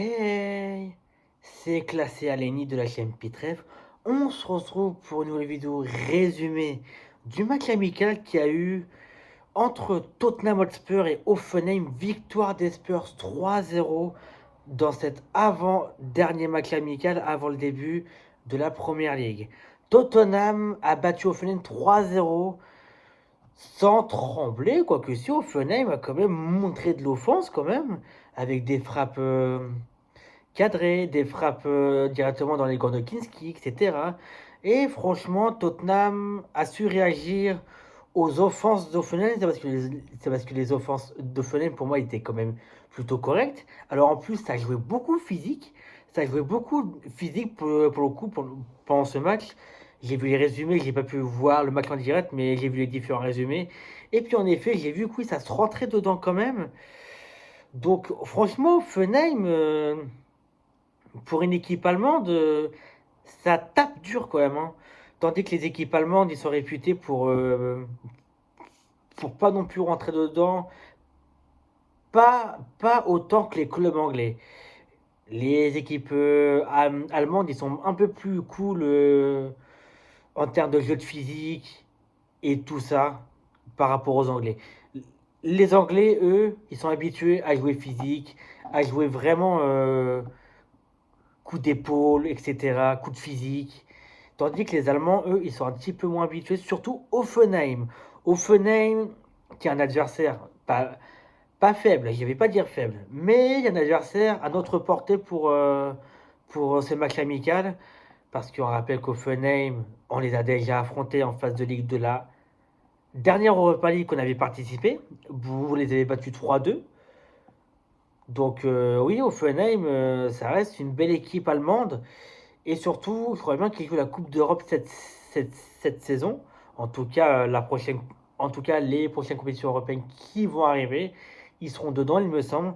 Hey, c'est Classé Aleni de la chaîne Pitref. On se retrouve pour une nouvelle vidéo résumée du match amical qui a eu entre Tottenham Hotspur et Hoffenheim. Victoire des Spurs 3-0 dans cet avant-dernier match amical avant le début de la Première Ligue. Tottenham a battu Hoffenheim 3-0 sans trembler, quoique si Hoffenheim a quand même montré de l'offense quand même, avec des frappes cadrées, des frappes directement dans les gants de Kinski, etc. Et franchement, Tottenham a su réagir aux offenses d'Offenheim. C'est parce que les offenses d'Offenheim, pour moi, étaient quand même plutôt correctes. Alors en plus, ça jouait beaucoup physique. Ça jouait beaucoup physique pour le coup pendant ce match. J'ai vu les résumés, j'ai pas pu voir le match en direct, mais j'ai vu les différents résumés. Et puis en effet, j'ai vu que oui, ça se rentrait dedans quand même. Donc franchement, Offenheim, pour une équipe allemande, ça tape dur quand même, hein. Tandis que les équipes allemandes, ils sont réputés pour pas non plus rentrer dedans, pas autant que les clubs anglais. Les équipes allemandes, ils sont un peu plus cool en termes de jeu de physique et tout ça par rapport aux Anglais. Les Anglais, eux, ils sont habitués à jouer physique, à jouer vraiment coup d'épaule, etc., coup de physique. Tandis que les Allemands, eux, ils sont un petit peu moins habitués, surtout Offenheim. Offenheim, qui est un adversaire pas faible, je ne vais pas dire faible, mais il y a un adversaire à notre portée pour ce match amical, parce qu'on rappelle qu'Offenheim, on les a déjà affrontés en phase de Ligue de la dernière Europa League qu'on avait participé. Vous les avez battus 3-2. Donc oui, Offenheim, ça reste une belle équipe allemande. Et surtout, je crois bien qu'ils jouent la Coupe d'Europe cette saison. En tout cas, en tout cas, les prochaines compétitions européennes qui vont arriver, ils seront dedans, il me semble.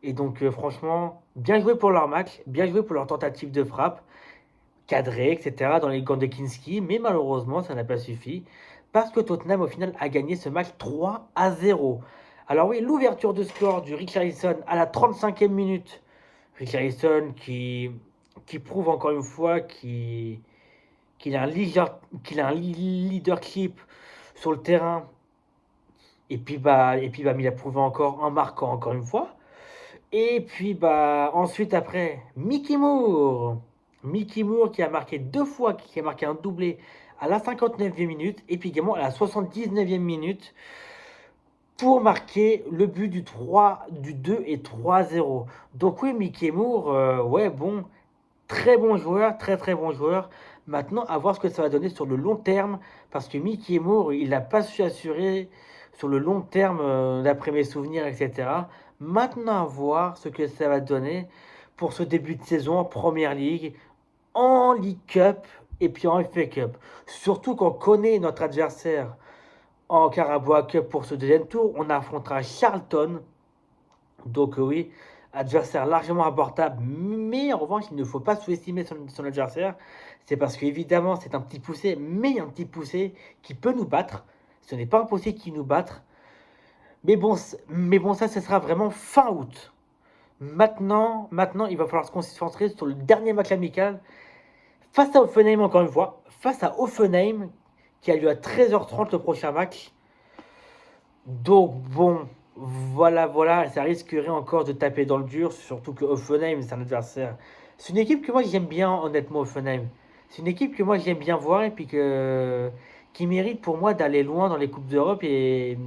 Et donc, franchement, bien joué pour leur match, bien joué pour leur tentative de frappe, cadrée, etc., dans les gants de Kinski. Mais malheureusement, ça n'a pas suffi. Parce que Tottenham, au final, a gagné ce match 3-0. Alors oui, l'ouverture de score du Richarlison à la 35e minute. Richarlison qui prouve encore une fois qu'il a un leadership sur le terrain. Mais il a prouvé encore en marquant encore une fois. Et puis ensuite après, Mickey Moore. Mickey Moore qui a marqué deux fois, qui a marqué un doublé à la 59e minute et puis également à la 79e minute pour marquer le but du 2 et 3-0. Donc oui, Mickey Moore, ouais bon, très bon joueur, très très bon joueur. Maintenant, à voir ce que ça va donner sur le long terme, parce que Mickey Moore, il n'a pas su assurer sur le long terme, d'après mes souvenirs, etc. Maintenant, à voir ce que ça va donner pour ce début de saison en Première Ligue, en League Cup et puis en FA Cup. Surtout qu'on connaît notre adversaire en Carabao Cup pour ce deuxième tour. On affrontera Charlton. Donc oui, adversaire largement abordable, mais en revanche, il ne faut pas sous-estimer son adversaire. C'est parce qu'évidemment, c'est un petit poussé, mais un petit poussé qui peut nous battre. Ce n'est pas un poussé qui nous battre. Mais bon, ça, ce sera vraiment fin août. Maintenant, il va falloir se concentrer sur le dernier match amical face à Offenheim, encore une fois. Face à Offenheim, qui a lieu à 13h30 le prochain match. Donc bon, voilà, ça risquerait encore de taper dans le dur, surtout que Offenheim, c'est un adversaire. C'est une équipe que moi j'aime bien, honnêtement, Offenheim. C'est une équipe que moi j'aime bien voir et puis qui mérite pour moi d'aller loin dans les Coupes d'Europe et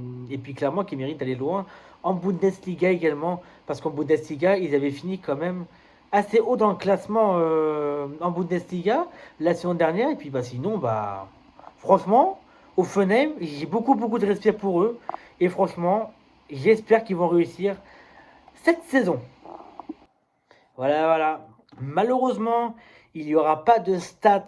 puis clairement qui mérite d'aller loin en Bundesliga également, parce qu'en Bundesliga, ils avaient fini quand même assez haut dans le classement en Bundesliga la saison dernière, et puis sinon, franchement, Offenheim, j'ai beaucoup de respect pour eux. Et franchement, j'espère qu'ils vont réussir cette saison. Voilà. Malheureusement, il n'y aura pas de stats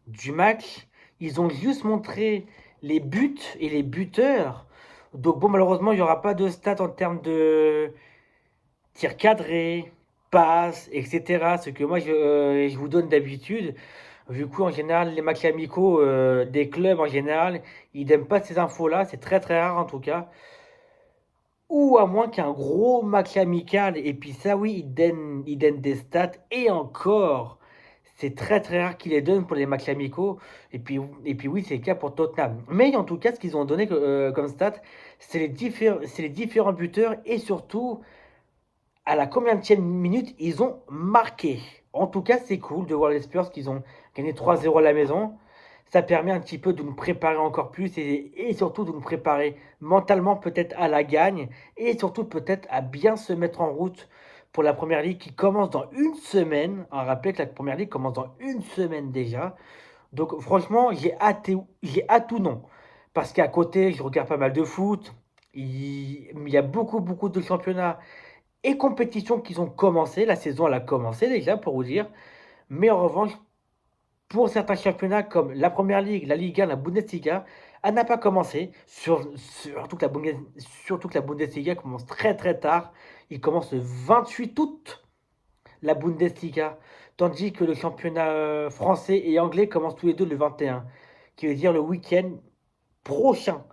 du match. Ils ont juste montré les buts et les buteurs. Donc bon, malheureusement, il n'y aura pas de stats en termes de tir cadré, passes, etc. Ce que moi, je vous donne d'habitude. Du coup, en général, les matchs amicaux des clubs, en général, ils n'aiment pas ces infos-là. C'est très rare en tout cas. ou à moins qu'un gros match amical. Et puis ça, oui, ils donnent des stats. Et encore, c'est très très rare qu'ils les donnent pour les matchs amicaux. Et puis oui, c'est le cas pour Tottenham. Mais en tout cas, ce qu'ils ont donné comme stats, c'est les différents buteurs et surtout à la combienième minute ils ont marqué. En tout cas, c'est cool de voir les Spurs qu'ils ont gagné 3-0 à la maison. Ça permet un petit peu de nous préparer encore plus et surtout de nous préparer mentalement peut-être à la gagne et surtout peut-être à bien se mettre en route pour la Première Ligue qui commence dans une semaine. On rappelle que la Première Ligue commence dans une semaine déjà. Donc franchement, j'ai hâte ou non. Parce qu'à côté, je regarde pas mal de foot. Il y a beaucoup de championnats et compétitions qui ont commencé. La saison, elle a commencé déjà, pour vous dire. Mais en revanche, pour certains championnats comme la Première Ligue, la Liga, la Bundesliga, elle n'a pas commencé. Surtout que la Bundesliga commence très très tard. Il commence le 28 août, la Bundesliga. Tandis que le championnat français et anglais commencent tous les deux le 21, qui veut dire le week-end prochain.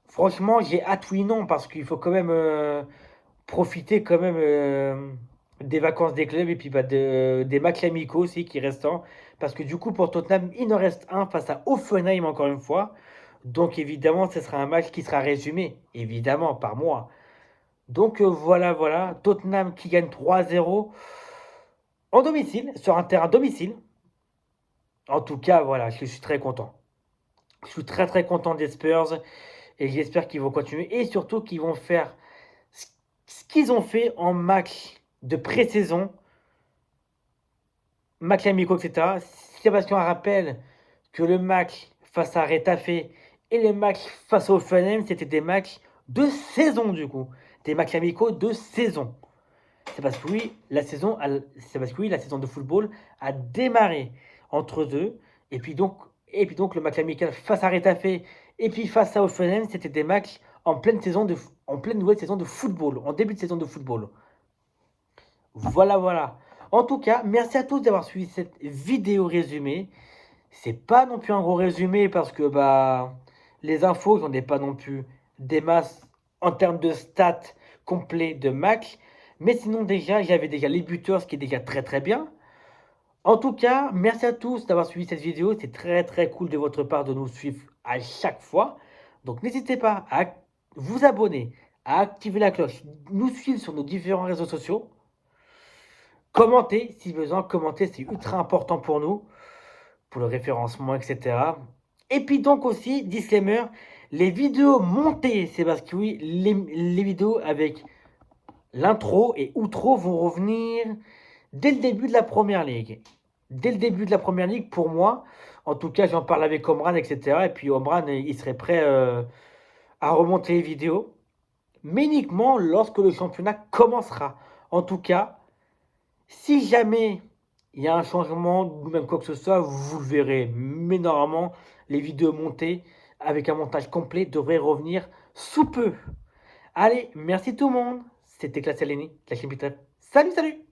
Franchement, j'ai hâte, oui, non, parce qu'il faut quand même profiter quand même des vacances des clubs et puis bah, des matchs amicaux aussi qui restent. Parce que du coup, pour Tottenham, il en reste un face à Hoffenheim encore une fois. Donc évidemment, ce sera un match qui sera résumé, évidemment, par moi. Donc voilà. Tottenham qui gagne 3-0 en domicile, sur un terrain domicile. En tout cas, voilà, je suis très content. Je suis très très content des Spurs et j'espère qu'ils vont continuer et surtout qu'ils vont faire ce qu'ils ont fait en match de pré-saison, match amicaux, etc. Sébastien rappelle que le match face à Retafe et le match face au Fulham, c'était des matchs de saison du coup. Des matchs amicaux de saison. C'est parce que oui, la saison de football a démarré entre deux. Et puis donc le match amical face à Retafe et puis face à Offenheim, c'était des matchs en pleine nouvelle saison de football, en début de saison de football. Voilà. En tout cas, merci à tous d'avoir suivi cette vidéo résumée. C'est pas non plus un gros résumé parce que bah les infos, j'en ai pas non plus des masses en termes de stats complets de match. Mais sinon déjà, j'avais déjà les buteurs, ce qui est déjà très très bien. En tout cas, merci à tous d'avoir suivi cette vidéo. C'est très très cool de votre part de nous suivre à chaque fois. Donc n'hésitez pas à vous abonner, à activer la cloche, nous suivre sur nos différents réseaux sociaux. Commentez si besoin, commentez, c'est ultra important pour nous, pour le référencement, etc. Et puis donc aussi, disclaimer, les vidéos montées, c'est parce que oui, les vidéos avec l'intro et outro vont revenir dès le début de la Première Ligue. Dès le début de la Première Ligue, pour moi, en tout cas, j'en parle avec Omran, etc. Et puis Omran, il serait prêt à remonter les vidéos, mais uniquement lorsque le championnat commencera. En tout cas, si jamais il y a un changement ou même quoi que ce soit, vous le verrez. Mais normalement, les vidéos montées avec un montage complet devraient revenir sous peu. Allez, merci tout le monde. C'était Classe Aleni, la chaîne Salut